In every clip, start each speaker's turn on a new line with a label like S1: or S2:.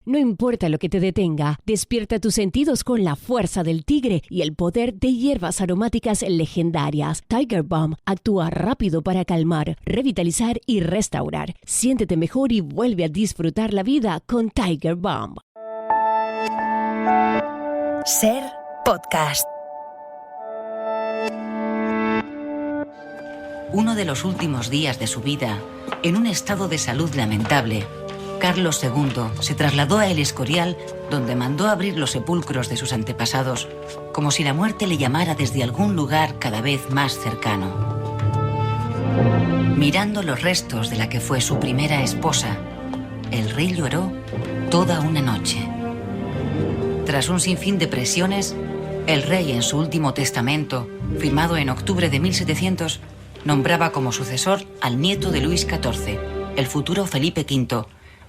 S1: No importa lo que te detenga, despierta tus sentidos con la fuerza del tigre y el poder de hierbas aromáticas legendarias. Tiger Balm actúa rápido para calmar, revitalizar y restaurar. Siéntete mejor y vuelve a disfrutar la vida con Tiger Balm.
S2: Ser Podcast.
S3: Uno de los últimos días de su vida, en un estado de salud lamentable, Carlos II se trasladó a El Escorial, donde mandó abrir los sepulcros de sus antepasados, como si la muerte le llamara desde algún lugar cada vez más cercano. Mirando los restos de la que fue su primera esposa, el rey lloró toda una noche. Tras un sinfín de presiones, el rey, en su último testamento, firmado en octubre de 1700, nombraba como sucesor al nieto de Luis XIV, el futuro Felipe V,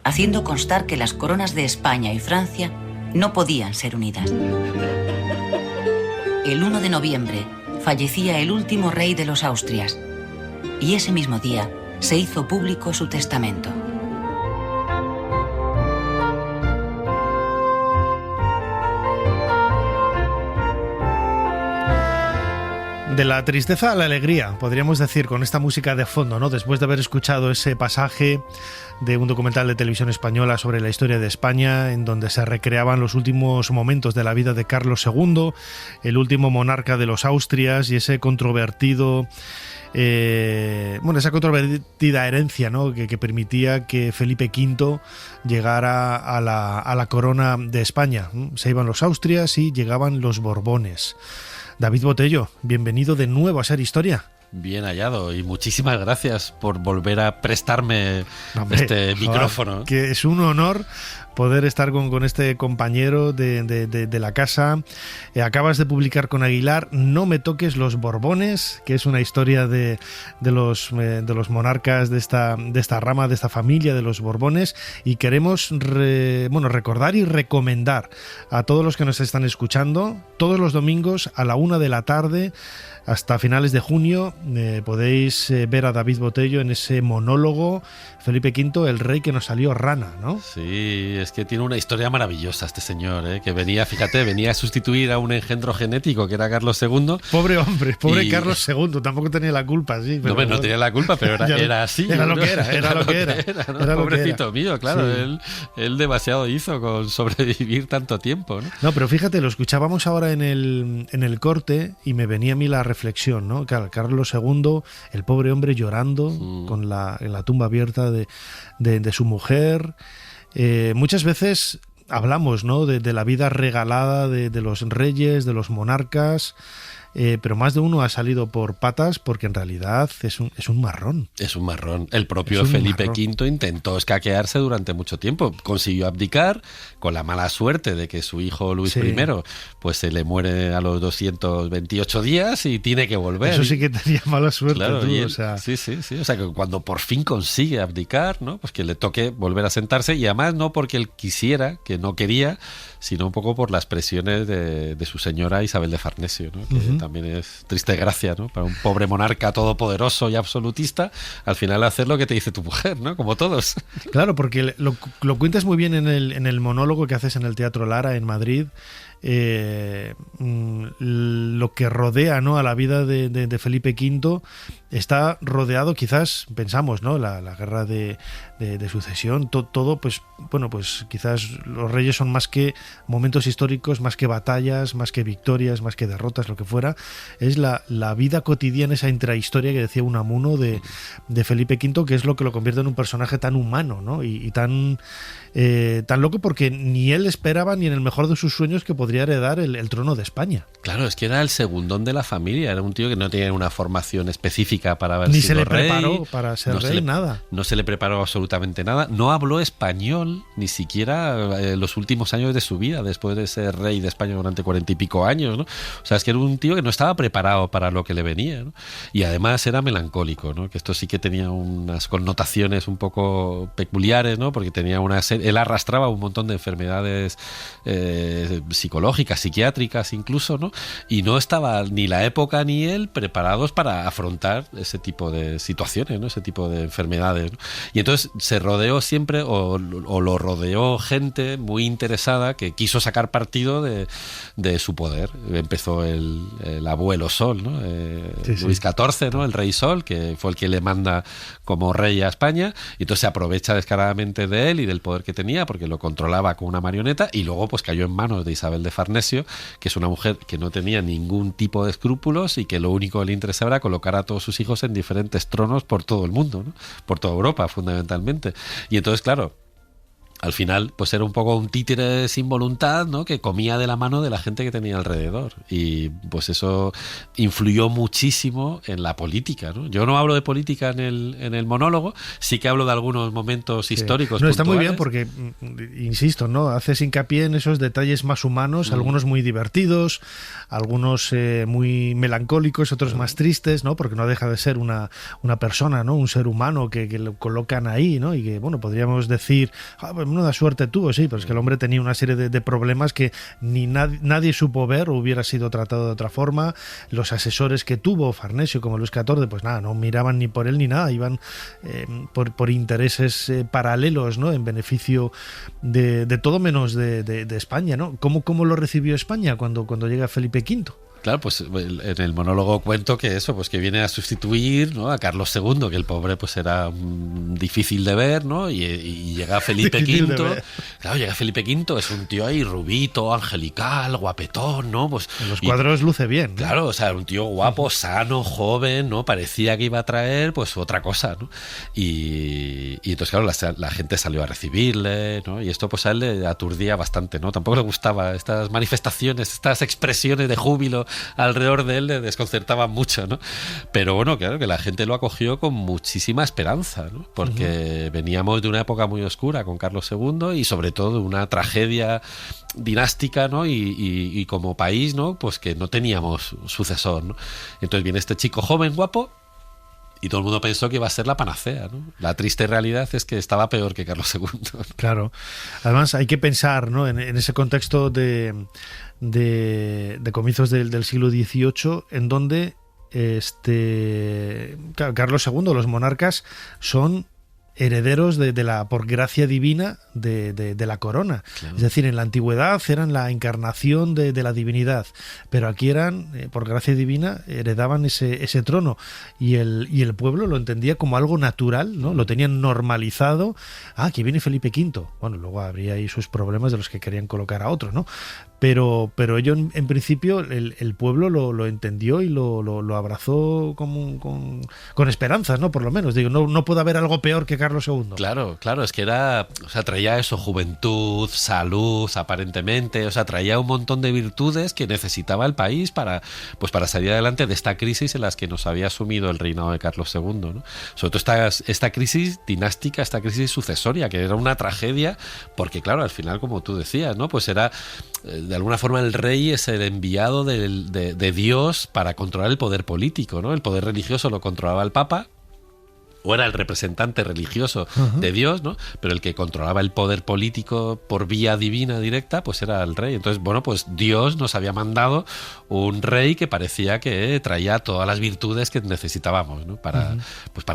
S3: haciendo constar que las coronas de España y Francia no podían ser unidas. El 1 de noviembre fallecía el último rey de los Austrias, y ese mismo día se hizo público su testamento.
S4: De la tristeza a la alegría, podríamos decir, con esta música de fondo, ¿no? Después de haber escuchado ese pasaje de un documental de televisión española sobre la historia de España, en donde se recreaban los últimos momentos de la vida de Carlos II, el último monarca de los Austrias, y ese controvertido... esa controvertida herencia, ¿no? que permitía que Felipe V llegara a la corona de España. Se iban los Austrias y llegaban los Borbones. David Botello, bienvenido de nuevo a Ser Historia.
S5: Bien hallado y muchísimas gracias por volver a prestarme este micrófono.
S4: Que es un honor poder estar con este compañero de la casa. Acabas de publicar con Aguilar No me toques los Borbones, que es una historia de los monarcas de esta rama, de esta familia de los Borbones, y queremos recordar y recomendar a todos los que nos están escuchando, todos los domingos a la 1 de la tarde hasta finales de junio podéis ver a David Botello en ese monólogo Felipe V, el rey que nos salió rana, ¿no?
S5: Sí, es que tiene una historia maravillosa este señor, que venía a sustituir a un engendro genético que era Carlos II.
S4: Pobre hombre, Carlos II, tampoco tenía la culpa, sí.
S5: Pero no tenía la culpa, pero era así.
S4: Era lo que era.
S5: Pobrecito mío, claro, sí. Él demasiado hizo con sobrevivir tanto tiempo, ¿no?
S4: No, pero fíjate, lo escuchábamos ahora en el corte y me venía a mí la reflexión, ¿no? Claro, Carlos II, el pobre hombre llorando en la tumba abierta de su mujer. Muchas veces hablamos, ¿no? de la vida regalada de los reyes, de los monarcas, pero más de uno ha salido por patas porque en realidad es un marrón.
S5: Es un marrón. El propio Felipe V intentó escaquearse durante mucho tiempo. Consiguió abdicar con la mala suerte de que su hijo Luis I pues se le muere a los 228 días y tiene que volver.
S4: Eso sí que tenía mala suerte.
S5: Claro,
S4: tú,
S5: o sea, sí. O sea, que cuando por fin consigue abdicar, ¿no? Pues que le toque volver a sentarse, y además no porque él quisiera, que no quería, sino un poco por las presiones de su señora Isabel de Farnesio, ¿no? Que también es triste gracia, ¿no? Para un pobre monarca todopoderoso y absolutista, al final hacer lo que te dice tu mujer, ¿no? Como todos.
S4: Claro, porque lo cuentas muy bien en el monólogo que haces en el Teatro Lara en Madrid. Lo que rodea, ¿no?, a la vida de Felipe V está rodeado, quizás pensamos, ¿no?, la guerra de sucesión, todo, pues bueno, pues quizás los reyes son más que momentos históricos, más que batallas, más que victorias, más que derrotas, lo que fuera. Es la vida cotidiana, esa intrahistoria que decía Unamuno de Felipe V, que es lo que lo convierte en un personaje tan humano, ¿no? y tan loco, porque ni él esperaba, ni en el mejor de sus sueños, que podría heredar el trono de España.
S5: Claro, es que era el segundón de la familia, era un tío que no tenía una formación específica para haber
S4: ni
S5: sido
S4: se le
S5: rey,
S4: preparó para ser rey, nada.
S5: No se le preparó absolutamente nada, no habló español ni siquiera los últimos años de su vida, después de ser rey de España durante 40 y pico años, ¿no? O sea, es que era un tío que no estaba preparado para lo que le venía, ¿no? Y además era melancólico, ¿no? Que esto sí que tenía unas connotaciones un poco peculiares, ¿no? Porque tenía él arrastraba un montón de enfermedades psicológicas, psiquiátricas incluso, ¿no? Y no estaba ni la época ni él preparados para afrontar ese tipo de situaciones, ¿no? Ese tipo de enfermedades, ¿no? Y entonces se rodeó siempre, o lo rodeó gente muy interesada que quiso sacar partido de su poder. Empezó el abuelo Sol, ¿no? Luis XIV, ¿no? El rey Sol, que fue el que le manda como rey a España, y entonces se aprovecha descaradamente de él y del poder que tenía, porque lo controlaba con una marioneta, y luego pues cayó en manos de Isabel de Farnesio, que es una mujer que no tenía ningún tipo de escrúpulos y que lo único que le interesaba era colocar a todos sus hijos en diferentes tronos por todo el mundo, ¿no? Por toda Europa, fundamentalmente. Y entonces, claro, al final pues era un poco un títere sin voluntad, ¿no? Que comía de la mano de la gente que tenía alrededor, y pues eso influyó muchísimo en la política, ¿no? Yo no hablo de política en el monólogo, sí que hablo de algunos momentos históricos.
S4: No, está muy bien porque, insisto, ¿no? Haces hincapié en esos detalles más humanos, algunos muy divertidos, algunos muy melancólicos, otros más tristes, ¿no? Porque no deja de ser una persona, ¿no? Un ser humano que lo colocan ahí, ¿no? Y que, bueno, podríamos decir, menuda suerte tuvo, sí, pero es que el hombre tenía una serie de problemas que ni nadie supo ver o hubiera sido tratado de otra forma. Los asesores que tuvo Farnesio, como Luis XIV, pues nada, no miraban ni por él ni nada, iban por intereses paralelos, ¿no? En beneficio de todo menos de España, ¿no? ¿Cómo lo recibió España cuando llega Felipe V?
S5: Claro, pues en el monólogo cuento que eso, pues que viene a sustituir, ¿no? A Carlos II, que el pobre pues era difícil de ver, ¿no? Y llega Felipe V. Claro, llega Felipe V, es un tío ahí rubito, angelical, guapetón, ¿no? Pues
S4: en los cuadros luce bien, ¿no?
S5: Claro, o sea, un tío guapo, sano, joven, ¿no? Parecía que iba a traer pues otra cosa, ¿no? Y entonces, claro, la gente salió a recibirle, ¿no? Y esto pues a él le aturdía bastante, ¿no? Tampoco le gustaba estas manifestaciones, estas expresiones de júbilo alrededor de él, le desconcertaban mucho, ¿no? Pero bueno, claro que la gente lo acogió con muchísima esperanza, ¿no? Porque veníamos de una época muy oscura con Carlos II y sobre todo de una tragedia dinástica, ¿no? Y como país, ¿no? Pues que no teníamos sucesor, ¿no? Entonces viene este chico joven, guapo, y todo el mundo pensó que iba a ser la panacea, ¿no? La triste realidad es que estaba peor que Carlos II, ¿no? Claro.
S4: Además hay que pensar, ¿no? En ese contexto de comienzos del siglo XVIII, en donde Carlos II, los monarcas, son herederos de la, por gracia divina, de la corona. Claro. Es decir, en la antigüedad eran la encarnación de la divinidad, pero aquí eran, por gracia divina, heredaban ese trono, y el pueblo lo entendía como algo natural, ¿no? Lo tenían normalizado. Aquí viene Felipe V. Bueno, luego habría ahí sus problemas de los que querían colocar a otro, ¿no? Pero ello en principio el pueblo lo entendió y lo abrazó con esperanzas, ¿no? Por lo menos, digo, no puede haber algo peor que Carlos II.
S5: Claro, es que traía eso, juventud, salud, aparentemente, o sea, traía un montón de virtudes que necesitaba el país para salir adelante de esta crisis en las que nos había sumido el reinado de Carlos II, ¿no? Sobre todo esta crisis dinástica, esta crisis sucesoria, que era una tragedia, porque claro, al final, como tú decías, ¿no? Pues era, de alguna forma, el rey es el enviado de Dios para controlar el poder político, ¿no? El poder religioso lo controlaba el Papa, o era el representante religioso de Dios, ¿no? Pero el que controlaba el poder político por vía divina directa, pues era el rey. Entonces, bueno, pues Dios nos había mandado un rey que parecía que traía todas las virtudes que necesitábamos, ¿no? Para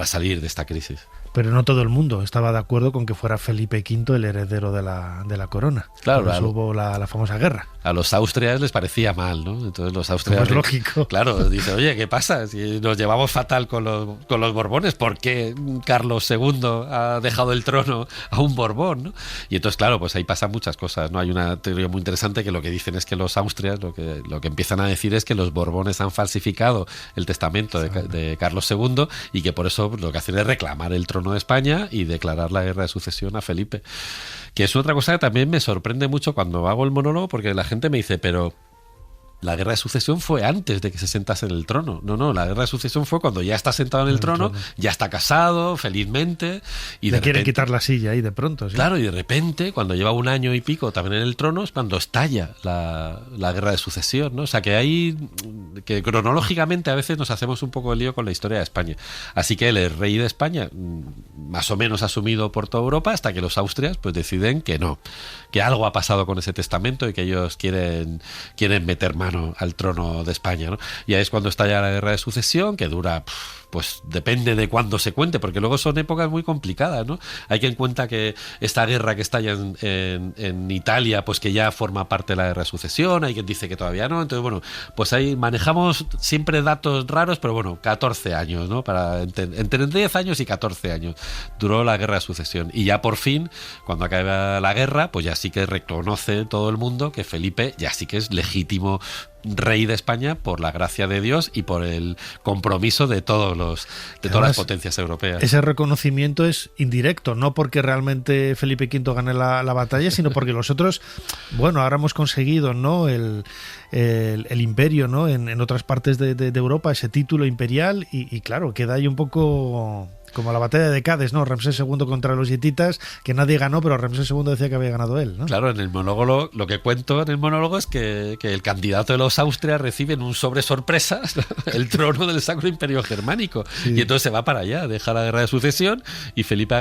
S5: salir de esta crisis.
S4: Pero no todo el mundo estaba de acuerdo con que fuera Felipe V el heredero de la corona.
S5: Claro,
S4: por eso hubo la famosa guerra.
S5: A los austrias les parecía mal, ¿no? Entonces los austrias...
S4: Es lógico.
S5: Claro, dice, oye, ¿qué pasa? Si nos llevamos fatal con los Borbones, ¿por qué Carlos II ha dejado el trono a un Borbón, ¿no? Y entonces, claro, pues ahí pasan muchas cosas, ¿no? Hay una teoría muy interesante que lo que dicen es que los austrias, lo que empiezan a decir es que los Borbones han falsificado el testamento de Carlos II y que por eso lo que hacen es reclamar el trono de España y declarar la guerra de sucesión a Felipe. Que es otra cosa que también me sorprende mucho cuando hago el monólogo, porque la gente me dice, pero la guerra de sucesión fue antes de que se sentase en el trono. No, la guerra de sucesión fue cuando ya está sentado en el trono, ya está casado, felizmente. Y
S4: le quieren quitar la silla ahí de pronto. ¿Sí?
S5: Claro, y de repente, cuando lleva 1 año y pico también en el trono, es cuando estalla la guerra de sucesión, ¿no? O sea, que cronológicamente a veces nos hacemos un poco el lío con la historia de España. Así que él es rey de España, más o menos asumido por toda Europa, hasta que los Austrias pues deciden que no, que algo ha pasado con ese testamento y que ellos quieren meter mano al trono de España, ¿no? Y ahí es cuando estalla la guerra de sucesión, que dura, pues depende de cuándo se cuente, porque luego son épocas muy complicadas, ¿no? Hay que en cuenta que esta guerra que estalla en Italia, pues que ya forma parte de la guerra de sucesión, hay quien dice que todavía no, entonces bueno, pues ahí manejamos siempre datos raros, pero bueno, 14 años, ¿no? Entre 10 años y 14 años duró la guerra de sucesión, y ya por fin, cuando acaba la guerra, pues ya sí que reconoce todo el mundo que Felipe ya sí que es legítimo rey de España por la gracia de Dios y por el compromiso de todas las potencias europeas. Ese
S4: reconocimiento es indirecto, no porque realmente Felipe V gane la batalla, sino porque los otros, bueno, ahora hemos conseguido, ¿no?, el imperio, ¿no?, en otras partes de Europa, ese título imperial, y claro, queda ahí un poco como la batalla de Cádiz, ¿no? Ramsés II contra los hititas, que nadie ganó, pero Ramsés II decía que había ganado él, ¿no?
S5: Claro, en el monólogo, lo que cuento en el monólogo es que el candidato de los Austrias recibe en un sobre sorpresa el trono del Sacro Imperio Germánico. Sí. Y entonces se va para allá, deja la guerra de sucesión y Felipe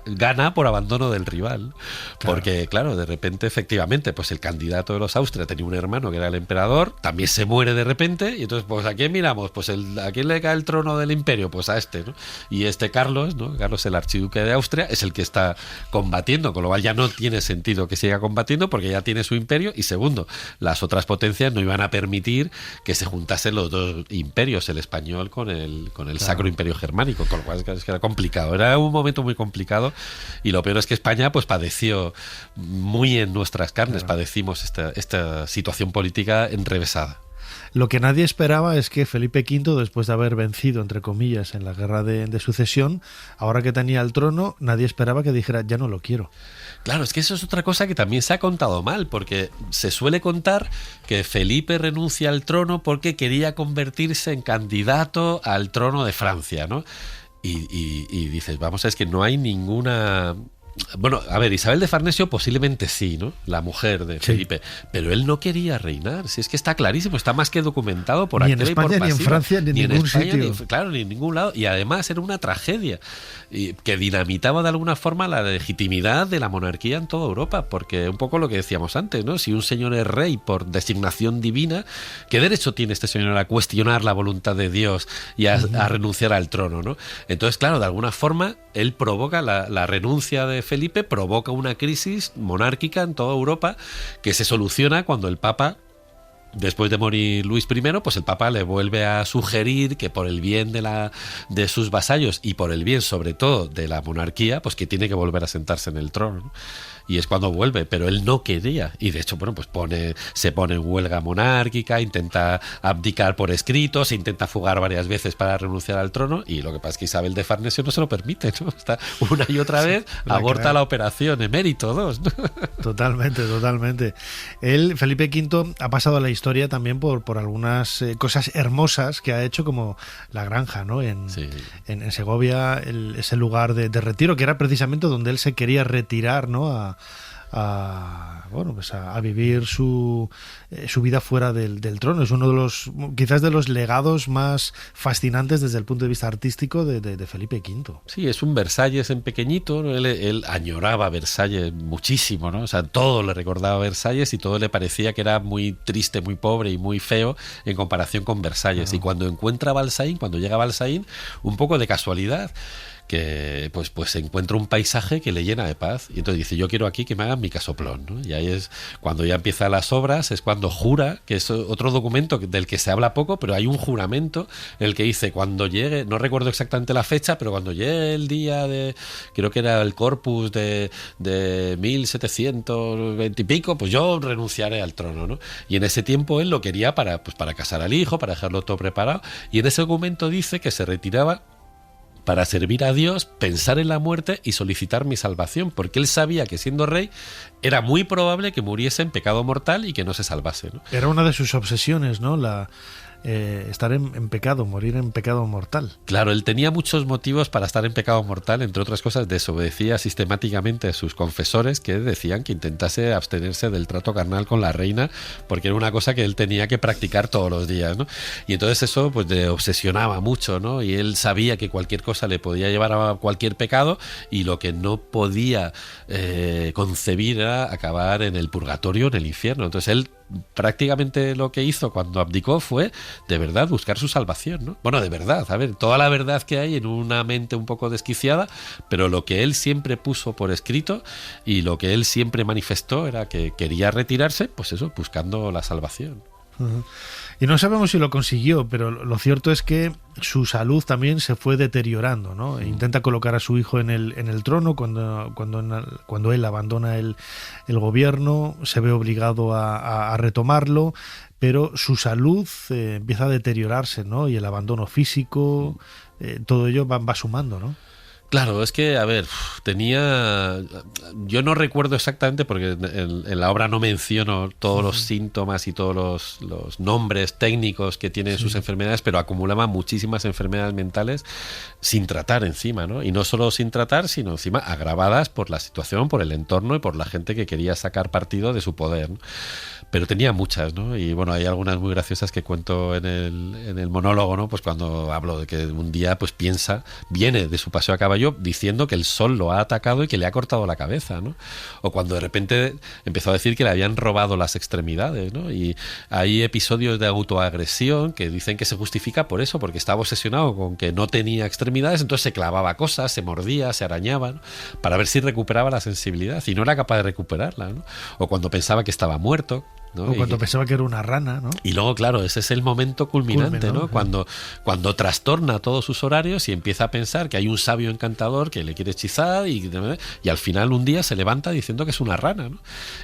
S5: gana por abandono del rival. Claro. Porque, claro, de repente, efectivamente, pues el candidato de los Austrias tenía un hermano que era el emperador, también se muere de repente, y entonces, pues ¿a quién miramos? Pues ¿a quién le cae el trono del imperio? Pues a este, ¿no? Y este Carlos, ¿no? Carlos, el archiduque de Austria, es el que está combatiendo, con lo cual ya no tiene sentido que siga combatiendo porque ya tiene su imperio, y segundo, las otras potencias no iban a permitir que se juntasen los dos imperios, el español con el claro, Sacro Imperio Germánico, con lo cual es que era complicado, era un momento muy complicado, y lo peor es que España pues padeció muy en nuestras carnes, claro, padecimos esta situación política enrevesada.
S4: Lo que nadie esperaba es que Felipe V, después de haber vencido, entre comillas, en la guerra de sucesión, ahora que tenía el trono, nadie esperaba que dijera, ya no lo quiero.
S5: Claro, es que eso es otra cosa que también se ha contado mal, porque se suele contar que Felipe renuncia al trono porque quería convertirse en candidato al trono de Francia, ¿no? Y dices, vamos, es que no hay ninguna... Bueno, a ver, Isabel de Farnesio posiblemente sí, ¿no? La mujer de Felipe, sí, pero él no quería reinar, si es que está clarísimo, está más que documentado por activa y por pasiva.
S4: Ni en Francia, ni en ningún sitio.
S5: Claro, ni en ningún lado, y además era una tragedia que dinamitaba de alguna forma la legitimidad de la monarquía en toda Europa, porque un poco lo que decíamos antes, ¿no? Si un señor es rey por designación divina, ¿qué derecho tiene este señor a cuestionar la voluntad de Dios y a renunciar al trono, ¿no? Entonces, claro, de alguna forma él provoca la renuncia de Felipe, provoca una crisis monárquica en toda Europa que se soluciona cuando el Papa, después de morir Luis I, pues el Papa le vuelve a sugerir que por el bien de sus vasallos y por el bien sobre todo de la monarquía, pues que tiene que volver a sentarse en el trono, ¿no? Y es cuando vuelve, pero él no quería, y de hecho, bueno, pues se pone en huelga monárquica, intenta abdicar por escrito, se intenta fugar varias veces para renunciar al trono, y lo que pasa es que Isabel de Farnesio no se lo permite, ¿no? Está una y otra vez, aborta la operación, emérito 2, ¿no?
S4: Totalmente. Él, Felipe V, ha pasado a la historia también por algunas cosas hermosas que ha hecho, como la granja, ¿no? En Segovia, ese lugar de retiro, que era precisamente donde él se quería retirar, ¿no? A vivir su vida fuera del trono. Es uno de los, quizás de los legados más fascinantes desde el punto de vista artístico de Felipe V.
S5: Sí, es un Versalles en pequeñito, ¿no? Él añoraba Versalles muchísimo, ¿no? O sea, todo le recordaba a Versalles y todo le parecía que era muy triste, muy pobre y muy feo en comparación con Versalles. Y cuando encuentra Balsaín, cuando llega a Balsaín, un poco de casualidad, que pues encuentra un paisaje que le llena de paz, y entonces dice, yo quiero aquí que me hagan mi casoplón, ¿no? Y ahí es cuando ya empiezan las obras, es cuando jura, que es otro documento del que se habla poco, pero hay un juramento en el que dice, cuando llegue, no recuerdo exactamente la fecha, pero cuando llegue el día creo que era el Corpus de 1720 y pico, pues yo renunciaré al trono, ¿no? Y en ese tiempo él lo quería para casar al hijo, para dejarlo todo preparado, y en ese documento dice que se retiraba para servir a Dios, pensar en la muerte y solicitar mi salvación, porque él sabía que siendo rey era muy probable que muriese en pecado mortal y que no se salvase, ¿no?
S4: Era una de sus obsesiones, ¿no? Estar en pecado, morir en pecado mortal.
S5: Claro, él tenía muchos motivos para estar en pecado mortal, entre otras cosas desobedecía sistemáticamente a sus confesores que decían que intentase abstenerse del trato carnal con la reina, porque era una cosa que él tenía que practicar todos los días, ¿no? Y entonces eso pues le obsesionaba mucho, ¿no? Y él sabía que cualquier cosa le podía llevar a cualquier pecado, y lo que no podía concebir era acabar en el purgatorio, en el infierno. Entonces él prácticamente lo que hizo cuando abdicó fue de verdad buscar su salvación, ¿no? Bueno, de verdad, a ver, toda la verdad que hay en una mente un poco desquiciada, pero lo que él siempre puso por escrito y lo que él siempre manifestó era que quería retirarse, pues eso, buscando la salvación.
S4: Uh-huh. Y no sabemos si lo consiguió, pero lo cierto es que su salud también se fue deteriorando, ¿no? Intenta colocar a su hijo en el trono cuando él abandona el gobierno, se ve obligado a retomarlo, pero su salud empieza a deteriorarse, ¿no? Y el abandono físico, todo ello va sumando, ¿no?
S5: Claro, es que, a ver, yo no recuerdo exactamente porque en la obra no menciono todos los síntomas y todos los nombres técnicos que tienen sus enfermedades, pero acumulaba muchísimas enfermedades mentales sin tratar encima, ¿no? Y no solo sin tratar, sino encima agravadas por la situación, por el entorno y por la gente que quería sacar partido de su poder, ¿no? Pero tenía muchas, ¿no? Y bueno, hay algunas muy graciosas que cuento en el monólogo, ¿no? Pues cuando hablo de que un día pues viene de su paseo a caballo diciendo que el sol lo ha atacado y que le ha cortado la cabeza, ¿no? O cuando de repente empezó a decir que le habían robado las extremidades, ¿no? Y hay episodios de autoagresión que dicen que se justifica por eso, porque estaba obsesionado con que no tenía extremidades, entonces se clavaba cosas, se mordía, se arañaba, ¿no? Para ver si recuperaba la sensibilidad, y no era capaz de recuperarla, ¿no? O cuando pensaba que estaba muerto, ¿no?
S4: O cuando pensaba que era una rana, ¿no?
S5: Y luego, claro, ese es el momento culminante, ¿no? Cuando trastorna todos sus horarios y empieza a pensar que hay un sabio encantador que le quiere hechizar y al final un día se levanta diciendo que es una rana, ¿no?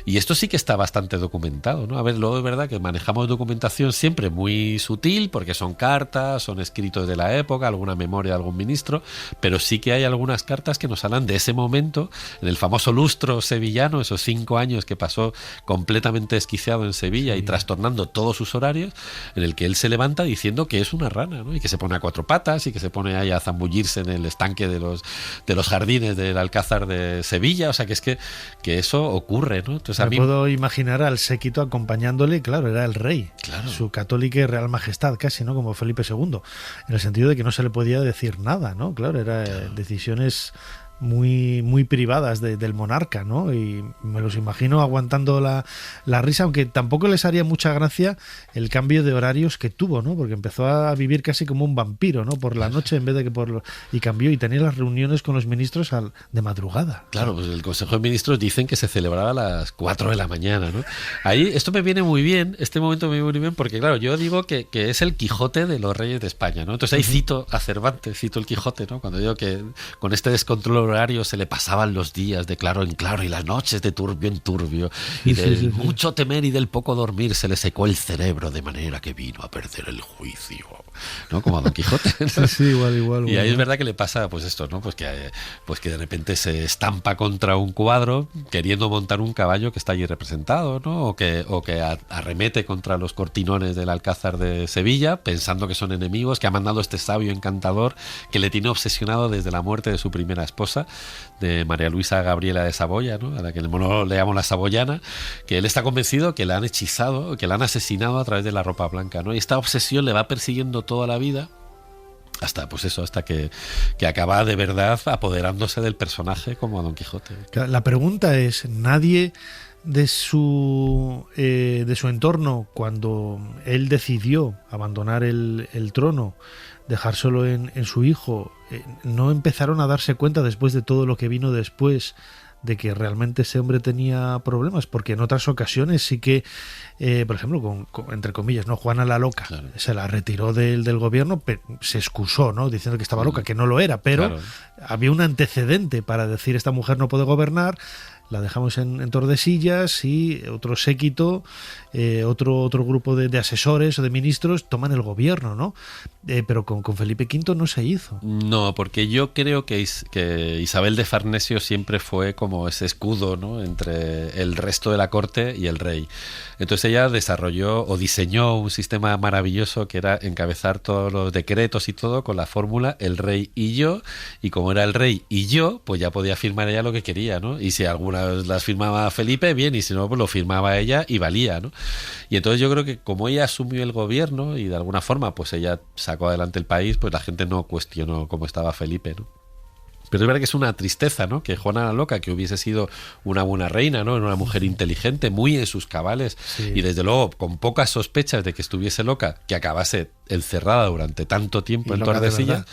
S5: Y esto sí que está bastante documentado, ¿no? A ver, luego es verdad que manejamos documentación siempre muy sutil porque son cartas, son escritos de la época, alguna memoria de algún ministro, pero sí que hay algunas cartas que nos hablan de ese momento, en el famoso lustro sevillano, esos 5 años que pasó completamente desquiciado en Sevilla y trastornando todos sus horarios, en el que él se levanta diciendo que es una rana, ¿no? Y que se pone a 4 patas y que se pone ahí a zambullirse en el estanque de los jardines del Alcázar de Sevilla. O sea, que es que eso ocurre, ¿no? Entonces,
S4: me puedo imaginar al séquito acompañándole, claro, era el rey, claro, su católica y real majestad casi, ¿no? Como Felipe II, en el sentido de que no se le podía decir nada, ¿no? Claro, decisiones muy, muy privadas del monarca, ¿no? Y me los imagino aguantando la risa, aunque tampoco les haría mucha gracia el cambio de horarios que tuvo, ¿no? Porque empezó a vivir casi como un vampiro, ¿no? Por la noche en vez de que y cambió y tenía las reuniones con los ministros de madrugada.
S5: Claro, pues el Consejo de Ministros dicen que se celebraba a las 4 de la mañana, ¿no? Ahí esto me viene muy bien, este momento me viene muy bien porque, claro, yo digo que es el Quijote de los reyes de España, ¿no? Entonces ahí cito a Cervantes, cito el Quijote, ¿no? Cuando digo que con este descontrol horario se le pasaban los días de claro en claro y las noches de turbio en turbio, y del mucho temer y del poco dormir se le secó el cerebro de manera que vino a perder el juicio, ¿no? Como a Don Quijote, ¿no?
S4: Sí, igual.
S5: Y ahí es verdad que le pasa pues esto, ¿no? Pues que de repente se estampa contra un cuadro queriendo montar un caballo que está allí representado, ¿no? O que arremete contra los cortinones del Alcázar de Sevilla pensando que son enemigos, que ha mandado este sabio encantador que le tiene obsesionado desde la muerte de su primera esposa, de María Luisa Gabriela de Saboya, ¿no? A la que en el monólogo le llamamos la Saboyana, que él está convencido que la han hechizado, que la han asesinado a través de la ropa blanca, ¿no? Y esta obsesión le va persiguiendo toda la vida hasta que acaba de verdad apoderándose del personaje como a Don Quijote.
S4: La pregunta es, nadie de su entorno, cuando él decidió abandonar el trono, dejar solo en su hijo, no empezaron a darse cuenta después de todo lo que vino después de que realmente ese hombre tenía problemas? Porque en otras ocasiones sí que, por ejemplo, entre comillas, ¿no? Juana la Loca, claro, se la retiró del gobierno, pero se excusó, ¿no? Diciendo que estaba loca, que no lo era, pero claro, había un antecedente para decir esta mujer no puede gobernar. la dejamos en Tordesillas y otro séquito, otro grupo de asesores o de ministros toman el gobierno, ¿no? Pero con Felipe V no se hizo.
S5: No, porque yo creo que Isabel de Farnesio siempre fue como ese escudo, ¿no?, entre el resto de la corte y el rey. Entonces ella desarrolló o diseñó un sistema maravilloso que era encabezar todos los decretos y todo con la fórmula el rey y yo, y como era el rey y yo, pues ya podía firmar ella lo que quería, ¿no? Y si algunas las firmaba Felipe, bien, y si no, pues lo firmaba ella y valía, ¿no? Y entonces yo creo que como ella asumió el gobierno y de alguna forma pues ella sacó adelante el país, pues la gente no cuestionó cómo estaba Felipe, ¿no? Pero es verdad que es una tristeza, ¿no?, que Juana la Loca, que hubiese sido una buena reina, ¿no?, una mujer inteligente, muy en sus cabales, sí, y desde luego con pocas sospechas de que estuviese loca, que acabase encerrada durante tanto tiempo en Tordesillas.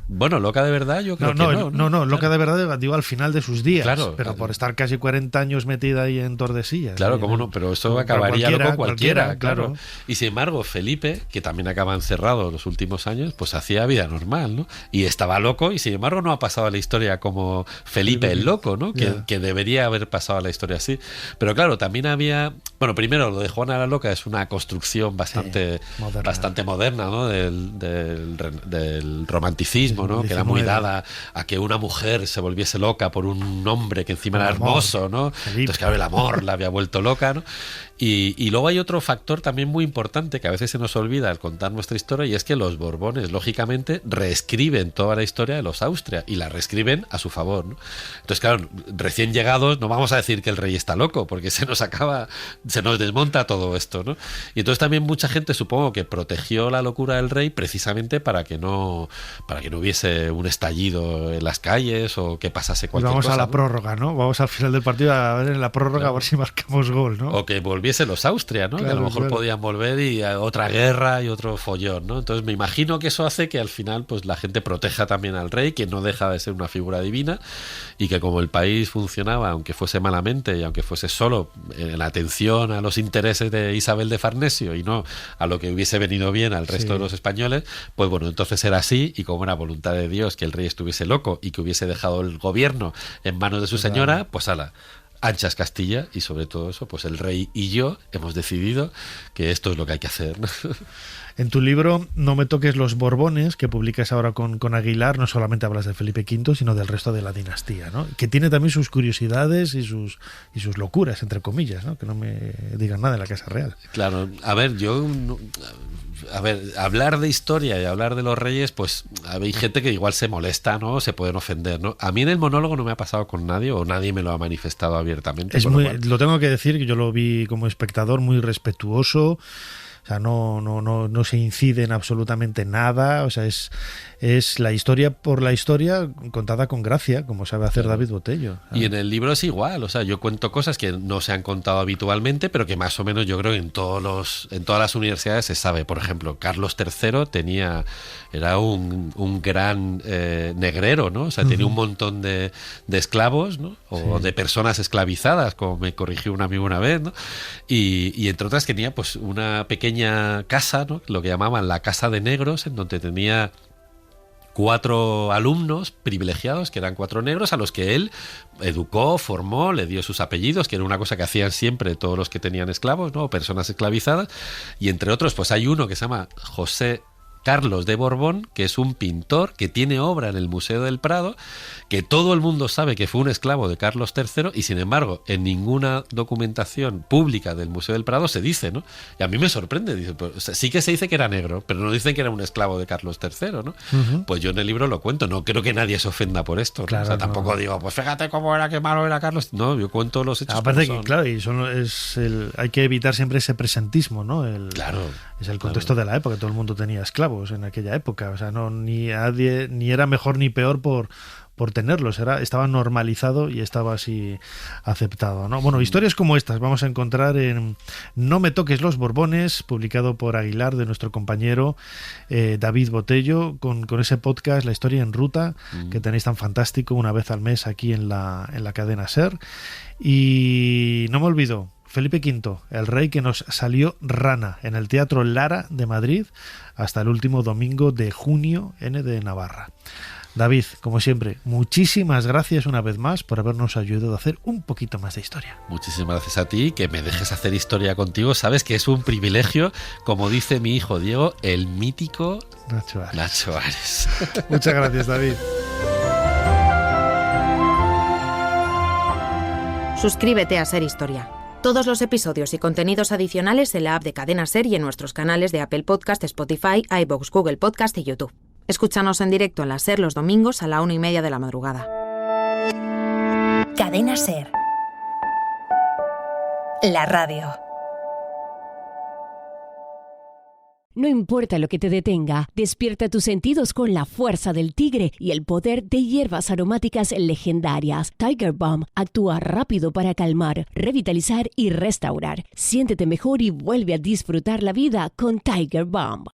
S5: Bueno, loca de verdad yo creo que no,
S4: loca de verdad, digo, al final de sus días,
S5: claro,
S4: pero por estar casi 40 años metida ahí en Tordesillas.
S5: Claro, cómo no, pero eso acabaría loco cualquiera,
S4: claro.
S5: Y sin embargo, Felipe, que también acaba encerrado los últimos años, pues hacía vida normal, ¿no? Y estaba loco, y sin embargo no ha pasado a la historia como Felipe el loco, ¿no? Que debería haber pasado a la historia así. Pero claro, también había... Bueno, primero, lo de Juana la Loca es una construcción bastante moderna, ¿no?, del romanticismo, ¿no?, que era muy dada a que una mujer se volviese loca por un hombre que encima era hermoso, ¿no? Felipe. Entonces, claro, el amor la había vuelto loca, ¿no? Y luego hay otro factor también muy importante que a veces se nos olvida al contar nuestra historia, y es que los Borbones, lógicamente, reescriben toda la historia de los Austria y la reescriben a su favor, ¿no? Entonces, claro, recién llegados no vamos a decir que el rey está loco, porque se nos desmonta todo esto, ¿no? Y entonces también mucha gente, supongo, que protegió la locura del rey precisamente para que no hubiese un estallido en las calles o que pasase cualquier cosa.
S4: Vamos a la prórroga, ¿no? Vamos al final del partido a ver en la prórroga, claro, a ver si marcamos gol, ¿no?
S5: O que volviese los Austria, ¿no? Claro, que a lo mejor podían volver y a otra guerra y otro follón, ¿no? Entonces me imagino que eso hace que al final pues la gente proteja también al rey, que no deja de ser una figura divina, y que como el país funcionaba, aunque fuese malamente y aunque fuese solo en la atención a los intereses de Isabel de Farnesio y no a lo que hubiese venido bien al resto de los españoles, pues bueno, entonces era así, y como era voluntad de Dios que el rey estuviese loco y que hubiese dejado el gobierno en manos de su señora, pues ala, anchas Castilla, y sobre todo eso, pues el rey y yo hemos decidido que esto es lo que hay que hacer, ¿no?
S4: En tu libro No me toques los Borbones, que publicas ahora con Aguilar, no solamente hablas de Felipe V, sino del resto de la dinastía, ¿no? Que tiene también sus curiosidades y sus locuras, entre comillas, ¿no? Que no me digan nada de la Casa Real.
S5: Claro, a ver, hablar de historia y hablar de los reyes, pues hay gente que igual se molesta, ¿no? Se pueden ofender, ¿no? A mí en el monólogo no me ha pasado con nadie, o nadie me lo ha manifestado abiertamente.
S4: Lo tengo que decir, que yo lo vi como espectador muy respetuoso. O sea, no se incide en absolutamente nada. O sea, es la historia por la historia contada con gracia, como sabe hacer David Botello.
S5: Y en el libro es igual. O sea, yo cuento cosas que no se han contado habitualmente, pero que más o menos yo creo que en todas las universidades se sabe. Por ejemplo, Carlos III era un gran negrero, ¿no? O sea, tenía un montón de esclavos, ¿no? O de personas esclavizadas, como me corrigió un amigo una vez, ¿no? Y entre otras tenía pues una pequeña casa, ¿no?, lo que llamaban la casa de negros, en donde tenía 4 alumnos privilegiados, que eran 4 negros, a los que él educó, formó, le dio sus apellidos, que era una cosa que hacían siempre todos los que tenían esclavos, ¿no?, o personas esclavizadas. Y entre otros, pues hay uno que se llama José Carlos de Borbón, que es un pintor que tiene obra en el Museo del Prado, que todo el mundo sabe que fue un esclavo de Carlos III, y sin embargo en ninguna documentación pública del Museo del Prado se dice, ¿no? Y a mí me sorprende, dice, pues, sí que se dice que era negro, pero no dicen que era un esclavo de Carlos III, ¿no? Pues yo en el libro lo cuento, no creo que nadie se ofenda por esto, ¿no? Claro, o sea, tampoco digo, pues fíjate cómo era, qué malo era Carlos. No, yo cuento los hechos.
S4: Aparte que, claro, y hay que evitar siempre ese presentismo, ¿no?
S5: Claro.
S4: Es el contexto de la época, todo el mundo tenía esclavos en aquella época, o sea, ni era mejor ni peor por tenerlos, estaba normalizado y estaba así aceptado, ¿no? Bueno, historias como estas vamos a encontrar en No me toques los Borbones, publicado por Aguilar, de nuestro compañero David Botello, con ese podcast La Historia en Ruta, que tenéis tan fantástico una vez al mes aquí en la cadena SER. Y no me olvido, Felipe V, el rey que nos salió rana, en el Teatro Lara de Madrid hasta el último domingo de junio, N de Navarra. David, como siempre, muchísimas gracias una vez más por habernos ayudado a hacer un poquito más de historia.
S5: Muchísimas gracias a ti, que me dejes hacer historia contigo. Sabes que es un privilegio, como dice mi hijo Diego, el mítico
S4: Nacho
S5: Ares.
S4: Muchas gracias, David.
S6: Suscríbete a Ser Historia. Todos los episodios y contenidos adicionales en la app de Cadena Ser y en nuestros canales de Apple Podcast, Spotify, iVoox, Google Podcast y YouTube. Escúchanos en directo en la Ser los domingos a la 1:30 de la madrugada.
S2: Cadena Ser. La radio.
S1: No importa lo que te detenga, despierta tus sentidos con la fuerza del tigre y el poder de hierbas aromáticas legendarias. Tiger Balm actúa rápido para calmar, revitalizar y restaurar. Siéntete mejor y vuelve a disfrutar la vida con Tiger Balm.